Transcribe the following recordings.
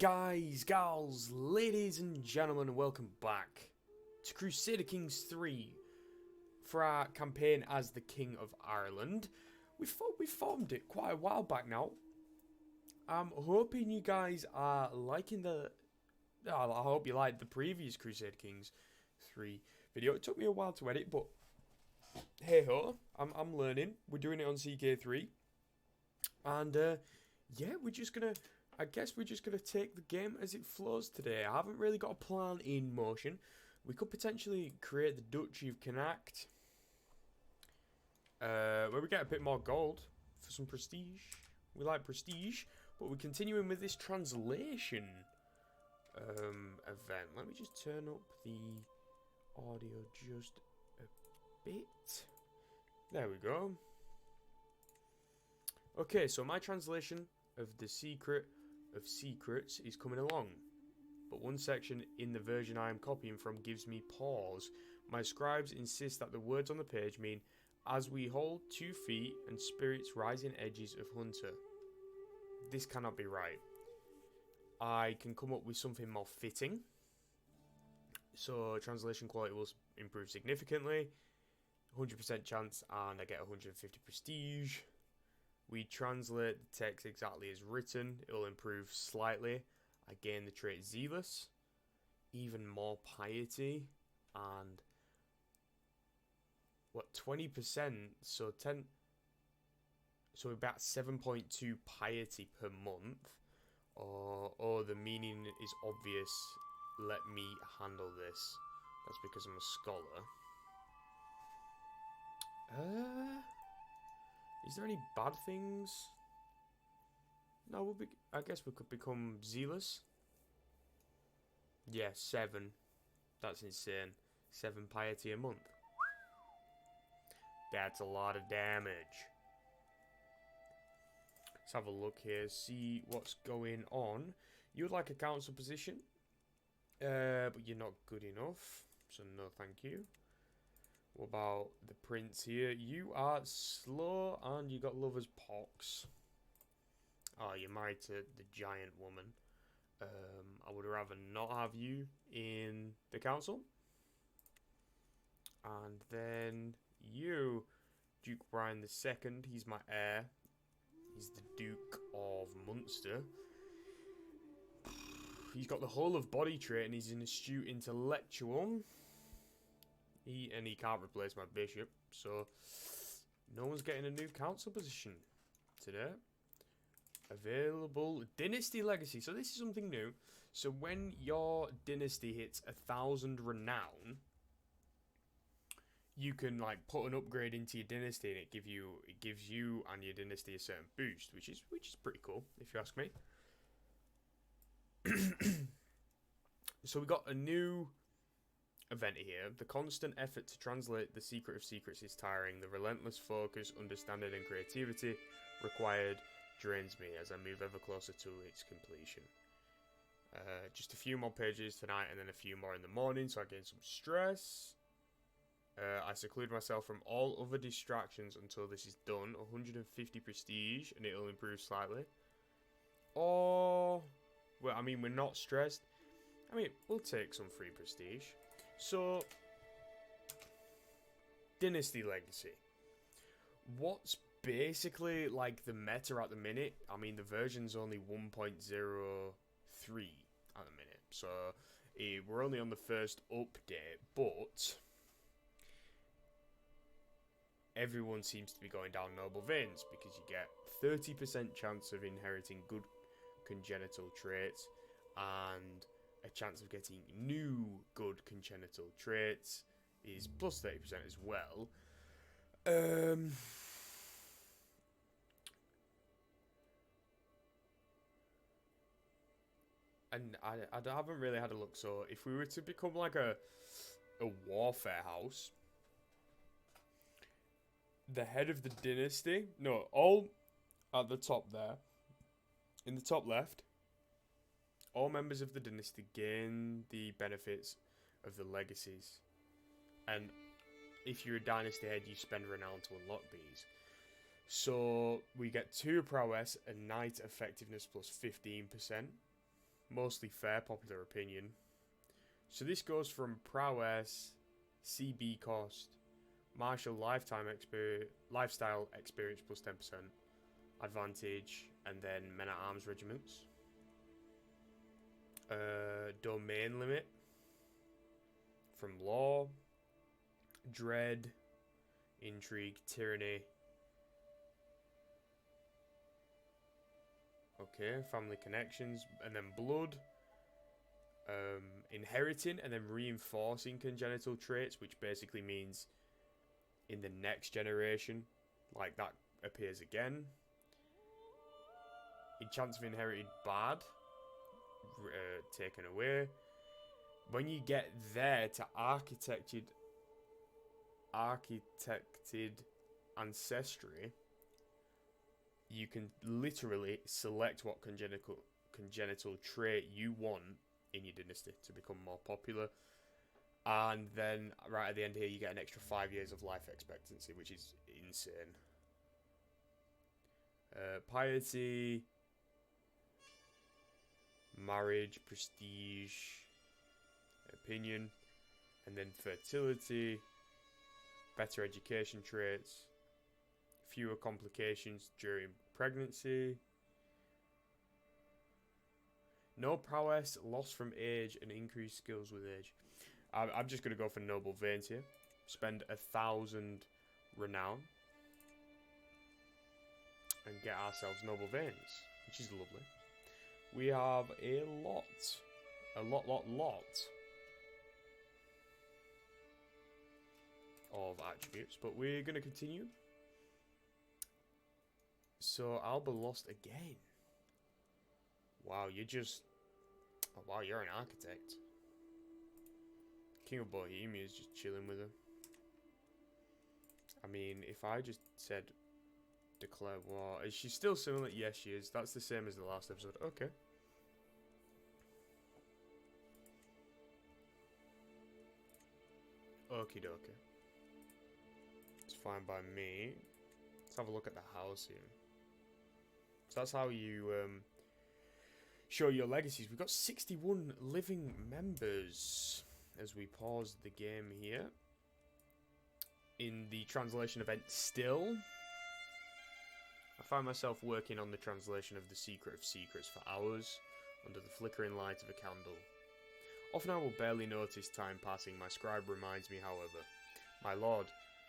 Guys, gals, ladies and gentlemen, welcome back to Crusader Kings 3 for our campaign as the King of Ireland. We formed it quite a while back now. I'm hoping you guys are liking the... I hope you liked the previous Crusader Kings 3 video. It took me a while to edit, but hey ho, I'm learning. We're doing it on CK3. And yeah, I guess we're just gonna take the game as it flows today. I haven't really got a plan in motion. We could potentially create the Duchy of Connacht, where we get a bit more gold for some prestige. We like prestige, but we're continuing with this translation event. Let me just turn up the audio just a bit. There we go. Okay, so my translation of the Secret of Secrets is coming along, but one section in the version I am copying from gives me pause. My scribes insist that the words on the page mean, as we hold 2 feet and spirits rising edges of hunter. This cannot be right. I can come up with something more fitting. So translation quality will improve significantly, 100% chance, and I get 150 prestige. We translate the text exactly as written. It will improve slightly. I gain the trait Zealous, even more piety, and what, 20%? So 10. So about 7.2 piety per month. Oh, the meaning is obvious. Let me handle this. That's because I'm a scholar. Is there any bad things? No, I guess we could become zealous. Yeah, 7. That's insane. 7 piety a month. That's a lot of damage. Let's have a look here, see what's going on. You would like a council position, but you're not good enough, so no thank you. What about the prince here? You are slow and you got lover's pox. Oh, you're married to the giant woman. I would rather not have you in the council. And then you, Duke Brian II, he's my heir. He's the Duke of Munster. He's got the whole of body trait and he's an astute intellectual. He can't replace my bishop, so no one's getting a new council position today. Available dynasty legacy. So this is something new. So when your dynasty hits 1,000 renown, you can like put an upgrade into your dynasty, and it gives you and your dynasty a certain boost, which is pretty cool if you ask me. So we got a new event here. The constant effort to translate the Secret of Secrets is tiring. The relentless focus, understanding and creativity required drains me as I move ever closer to its completion. Just a few more pages tonight and then a few more in the morning, so I gain some stress. I seclude myself from all other distractions until this is done. 150 prestige and it'll improve slightly. Oh, well, I mean, we're not stressed. I mean, we'll take some free prestige. So, Dynasty Legacy. What's basically like the meta at the minute? I mean, the version's only 1.03 at the minute. So, we're only on the first update, but everyone seems to be going down noble veins because you get 30% chance of inheriting good congenital traits and a chance of getting new good congenital traits is plus 30% as well. And I haven't really had a look. So if we were to become like a warfare house, the head of the dynasty, no, all at the top there, in the top left, all members of the dynasty gain the benefits of the legacies. And if you're a dynasty head, you spend renown to unlock these. So we get 2 prowess and knight effectiveness plus 15%. mostly fair popular opinion. So this goes from prowess, CB cost, martial lifestyle experience plus 10%, advantage, and then men at arms regiments. Domain limit from law, dread, intrigue, tyranny. Okay, family connections, and then blood. Inheriting and then reinforcing congenital traits, which basically means in the next generation, like that appears again. Enchants of inherited bad, taken away. When you get there to architected ancestry, you can literally select what congenital trait you want in your dynasty to become more popular. And then right at the end here you get an extra 5 years of life expectancy, which is insane. Piety, marriage, prestige, opinion, and then fertility, better education traits, fewer complications during pregnancy, no prowess, loss from age, and increased skills with age. I'm just going to go for noble veins here. Spend 1,000 renown and get ourselves noble veins, which is lovely. We have a lot of attributes, but we're going to continue. So Alba lost again. Wow, you're just... Oh, wow, you're an architect. King of Bohemia is just chilling with her. I mean, if I just said declare war, is she still similar? Yes, she is. That's the same as the last episode. Okay. Okie dokie. It's fine by me. Let's have a look at the house here. So that's how you show your legacies. We've got 61 living members as we pause the game here. In the translation event still, I find myself working on the translation of The Secret of Secrets for hours under the flickering light of a candle. Often I will barely notice time passing. My scribe reminds me, however, my lord,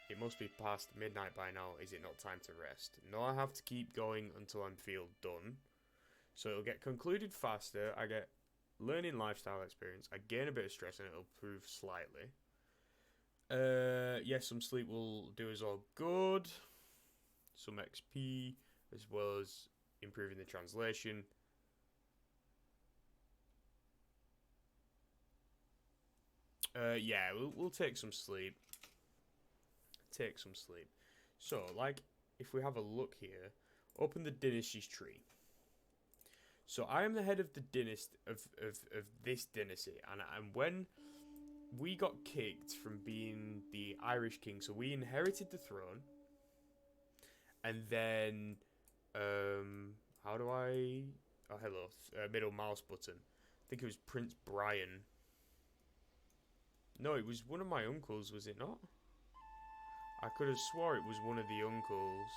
it must be past midnight by now. Is it not time to rest? No, I have to keep going until I'm feel done. So it'll get concluded faster. I get learning lifestyle experience. I gain a bit of stress and it'll improve slightly. Yes, some sleep will do us all good. Some XP, as well as improving the translation. Yeah, we'll take some sleep. So, like, if we have a look here, open the Dynasties tree. So I am the head of the dynasty of this dynasty, and when we got kicked from being the Irish king, so we inherited the throne, and then how do I? Oh, hello, middle mouse button. I think it was Prince Brian. No, it was one of my uncles, was it not? I could have swore it was one of the uncles.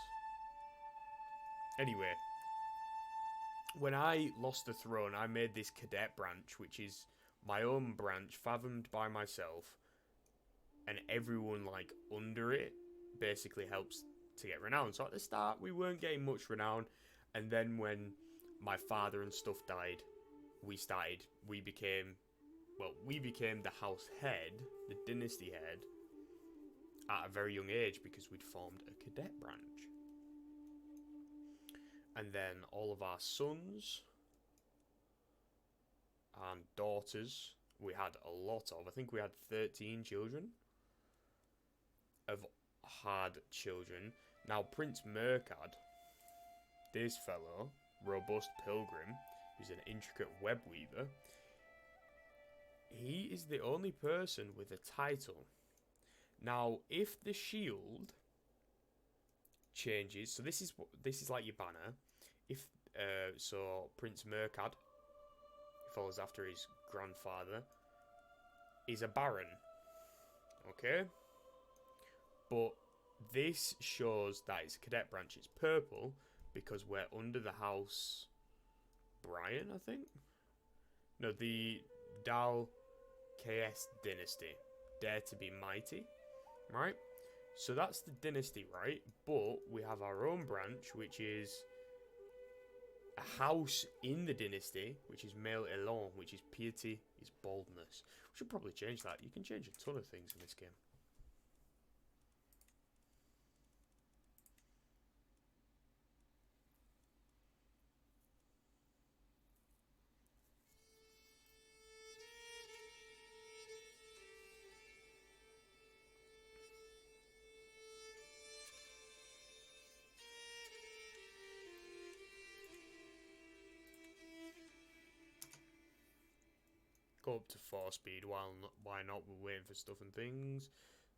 Anyway, when I lost the throne, I made this cadet branch, which is my own branch, fathomed by myself, and everyone, like, under it basically helps to get renown. So at the start, we weren't getting much renown, and then when my father and stuff died, we became the house head, the dynasty head, at a very young age because we'd formed a cadet branch. And then all of our sons and daughters, we had a lot of. I think we had 13 children. Had children. Now, Prince Mercad, this fellow, robust pilgrim, who's an intricate web weaver, he is the only person with a title. Now, if the shield changes, so this is like your banner. If so, Prince Mercad. follows after his grandfather, is a baron. Okay? But this shows that it's a cadet branch. It's purple because we're under the house Brian, I think? No, the Dal KS dynasty. Dare to be mighty. Right? So that's the dynasty, right? But we have our own branch, which is a house in the dynasty, which is male élan, which is piety, is boldness. We should probably change that. You can change a ton of things in this game. Go up to 4 speed. Why not? We're waiting for stuff and things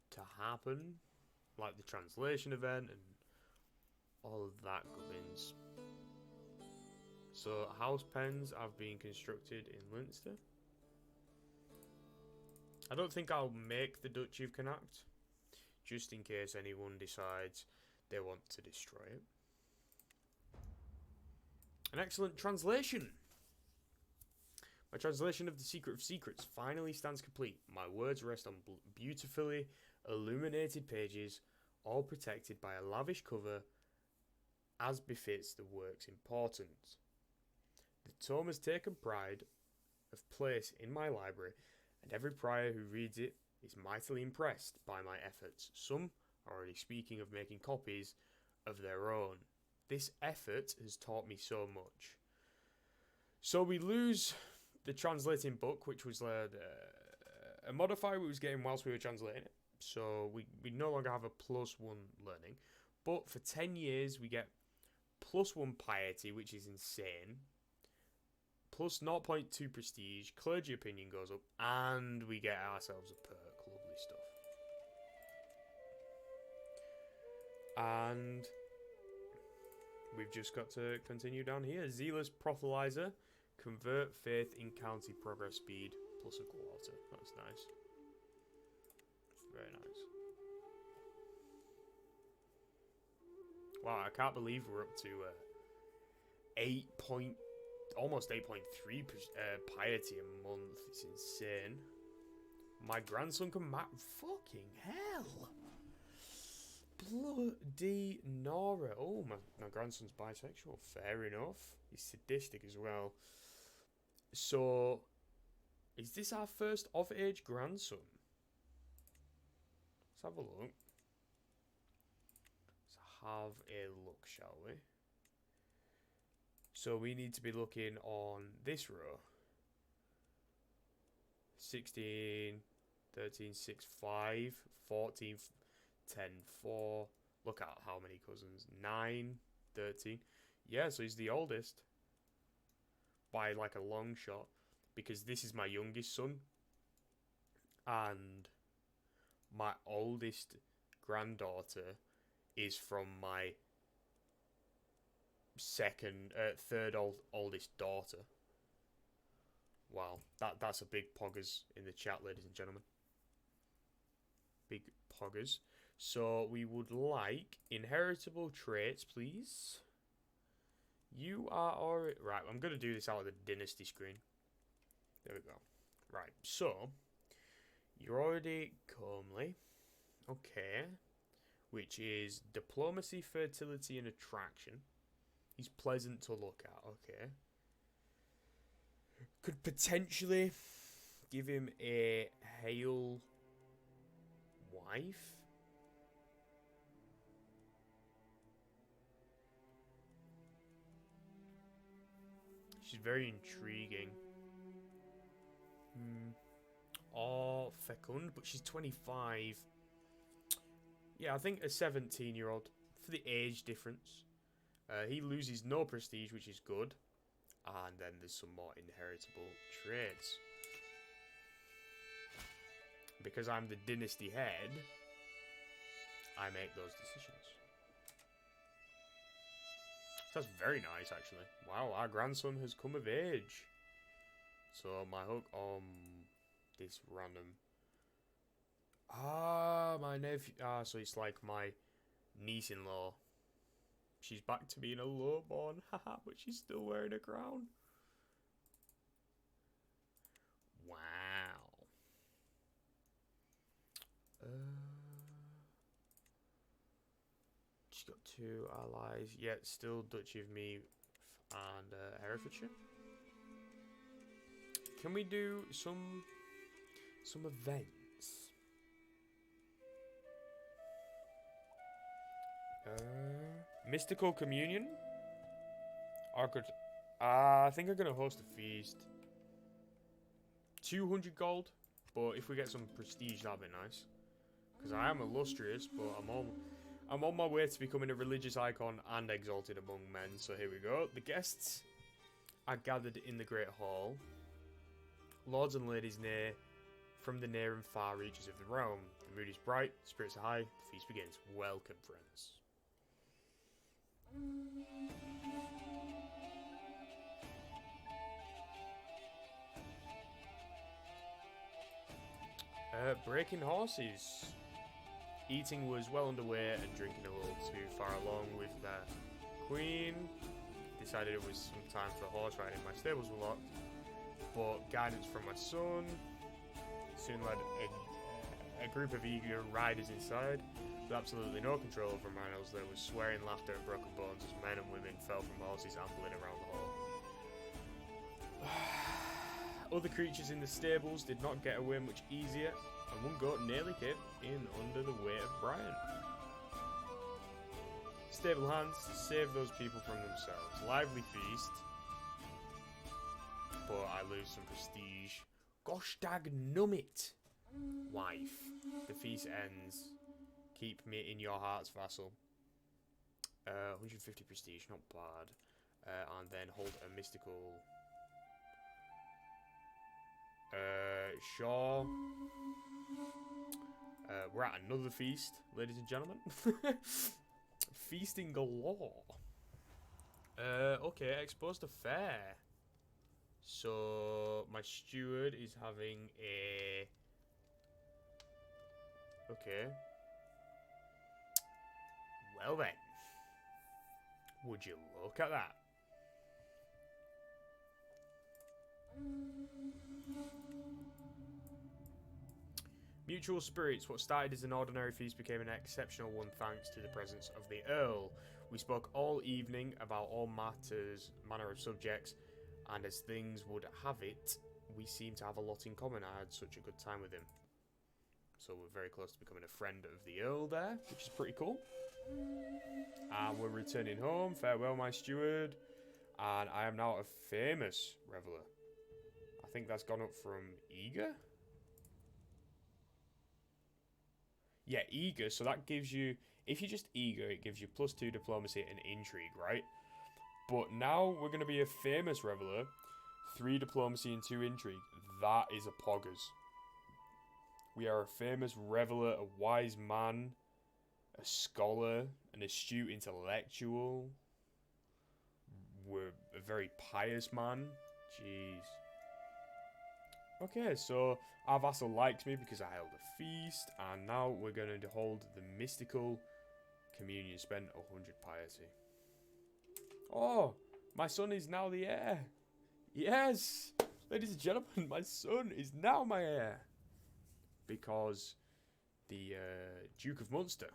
to happen, like the translation event and all of that gubbins. So house pens have been constructed in Leinster. I don't think I'll make the Duchy of Connacht, just in case anyone decides they want to destroy it. An excellent translation! My translation of The Secret of Secrets finally stands complete. My words rest on beautifully illuminated pages, all protected by a lavish cover, as befits the work's importance. The tome has taken pride of place in my library, and every prior who reads it is mightily impressed by my efforts. Some are already speaking of making copies of their own. This effort has taught me so much. So we lose the translating book, which was a modifier we was getting whilst we were translating it. So we no longer have a +1 learning. But for 10 years, we get +1 piety, which is insane. Plus 0.2 prestige. Clergy opinion goes up. And we get ourselves a perk. Lovely stuff. And we've just got to continue down here. Zealous Proselytizer. Convert faith in county progress speed plus a quarter. That's nice. Very nice. Wow, I can't believe we're up to almost 8.3 piety a month. It's insane. My grandson can fucking hell. Bloody Nora. Oh, my grandson's bisexual. Fair enough. He's sadistic as well. So, is this our first of-age grandson? Let's have a look. Let's have a look, shall we? So, we need to be looking on this row. 16, 13, 6, 5, 14, 10, 4. Look at how many cousins. 9, 13. Yeah, so he's the oldest. By like a long shot. Because this is my youngest son. And my oldest granddaughter is from my third oldest daughter. Wow, that's a big poggers in the chat, ladies and gentlemen. Big poggers. So we would like inheritable traits, please. You are already... Right, I'm going to do this out of the dynasty screen. There we go. Right, so... You're already comely. Okay. Which is diplomacy, fertility, and attraction. He's pleasant to look at. Okay. Could potentially give him a Hale wife. She's very intriguing. Oh, fecund, but she's 25. Yeah, I think a 17-year-old for the age difference. He loses no prestige, which is good. And then there's some more inheritable traits. Because I'm the dynasty head, I make those decisions. So that's very nice, actually. Wow, our grandson has come of age. So my hook on this random. Ah, my nephew. Ah, so it's like my niece-in-law. She's back to being a lowborn, haha, but she's still wearing a crown. Wow. She's got 2 allies, yet still Duchy of Meath and Herefordshire. Can we do some events? Mystical Communion? I think I'm gonna host a feast. 200 gold, but if we get some prestige, that'd be nice. Because I am illustrious, but I'm on my way to becoming a religious icon and exalted among men. So here we go. The guests are gathered in the Great Hall. Lords and ladies near, from the near and far reaches of the realm. The mood is bright, spirits are high, the feast begins. Welcome, friends. Breaking horses. Eating was well underway and drinking a little too far along with the queen. Decided it was some time for horse riding. My stables were locked, but guidance from my son soon led a group of eager riders inside. With absolutely no control over miles, there was swearing, laughter, and broken bones as men and women fell from horses ambling around the hall. Other creatures in the stables did not get away much easier, and one goat nearly came in under the weight of Brian. Stable hands save those people from themselves. Lively feast, but I lose some prestige. Gosh dag nummit, wife. The feast ends. Keep me in your hearts, vassal. 150 prestige, not bad. And then hold a mystical. Sure. We're at another feast, ladies and gentlemen. Feasting galore. Okay, exposed to fair. So my steward is having a. Okay. Well then. Would you look at that? Mutual spirits. What started as an ordinary feast became an exceptional one thanks to the presence of the Earl. We spoke all evening about all manner of subjects, and as things would have it, we seemed to have a lot in common. I had such a good time with him. So we're very close to becoming a friend of the Earl there, which is pretty cool. And we're returning home. Farewell, my steward. And I am now a famous reveller. I think that's gone up from eager. Yeah, eager. So that gives you, if you're just eager, it gives you +2 diplomacy and intrigue, right? But now we're going to be a famous reveller. 3 diplomacy and 2 intrigue. That is a poggers. We are a famous reveller, a wise man, a scholar, an astute intellectual. We're a very pious man. Jeez. Okay, so our vassal liked me because I held a feast, and now we're going to hold the mystical communion. Spend 100 piety. Oh, my son is now the heir. Yes, ladies and gentlemen, my son is now my heir. Because the Duke of Munster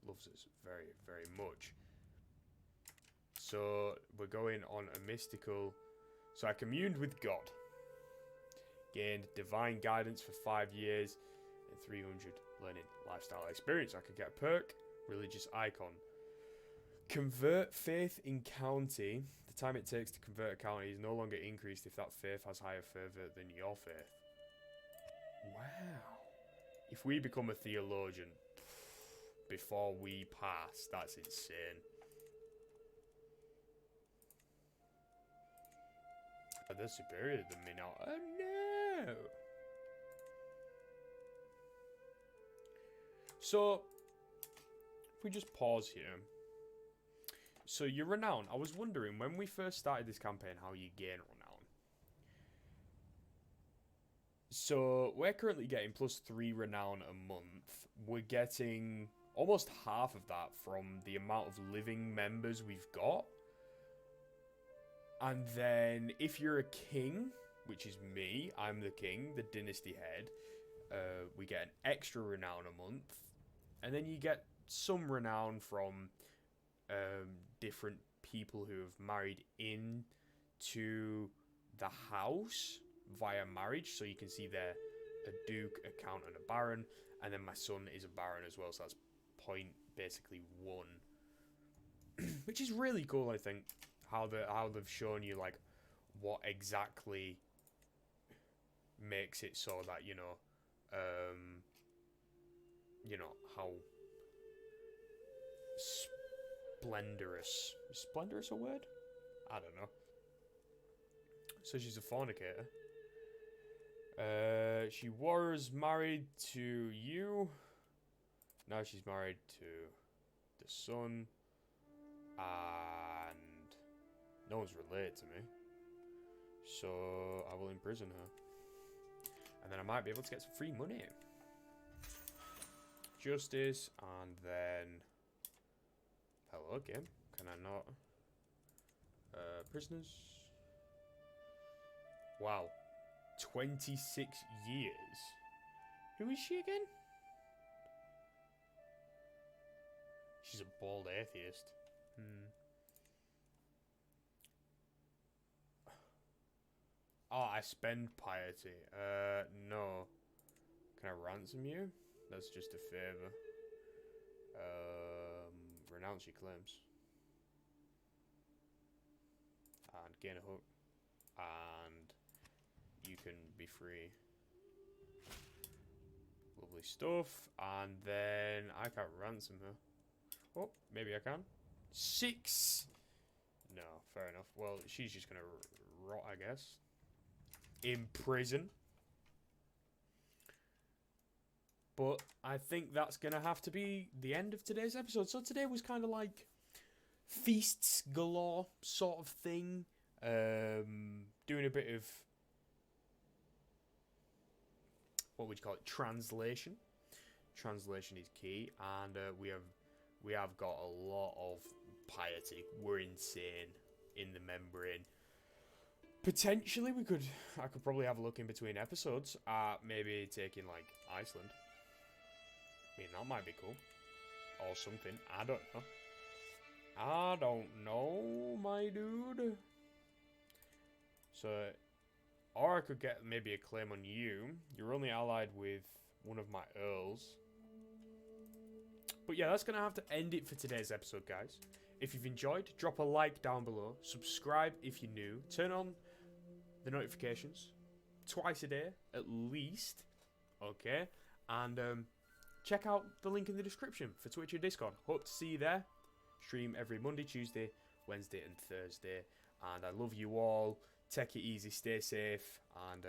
loves us very, very much. So we're going on a mystical. So I communed with God. Gained divine guidance for 5 years and 300 learning lifestyle experience. I could get a perk, religious icon. Convert faith in county. The time it takes to convert a county is no longer increased if that faith has higher fervor than your faith. Wow. If we become a theologian before we pass, that's insane. Oh, they're superior than me now. Oh no! So, if we just pause here. So, you're renowned. I was wondering, when we first started this campaign, how you gain renown. So we're currently getting +3 renown a month. We're getting almost half of that from the amount of living members we've got. And then if you're a king, which is me, I'm the king, the dynasty head, we get an extra renown a month. And then you get some renown from different people who have married into the house via marriage. So you can see there a duke, a count, and a baron. And then my son is a baron as well, so that's point basically 1. Which is really cool, I think. How they've shown you like what exactly makes it so that you know how splendorous. Is splendorous a word? I don't know. So she's a fornicator. She was married to you. Now she's married to the son. And no one's related to me. So I will imprison her. And then I might be able to get some free money. Justice, and then... Hello, game. Can I not... prisoners? Wow. 26 years. Who is she again? She's a bald atheist. Oh, I spend piety. No. Can I ransom you? That's just a favor. Renounce your claims. And gain a hook. And you can be free. Lovely stuff. And then I can't ransom her. Oh, maybe I can. 6! No, fair enough. Well, she's just gonna rot, I guess. In prison. But I think that's going to have to be the end of today's episode. So today was kind of like feasts galore sort of thing. Doing a bit of, what would you call it, translation. Translation is key. And we have got a lot of piety. We're insane in the membrane. Potentially, I could probably have a look in between episodes at maybe taking, like, Iceland. I mean, that might be cool. Or something. I don't know. I don't know, my dude. So, or I could get maybe a claim on you. You're only allied with one of my earls. But yeah, that's going to have to end it for today's episode, guys. If you've enjoyed, drop a like down below. Subscribe if you're new. Turn on the notifications twice a day, at least. Okay? And check out the link in the description for Twitch and Discord. Hope to see you there. Stream every Monday, Tuesday, Wednesday, and Thursday. And I love you all. Take it easy, stay safe, and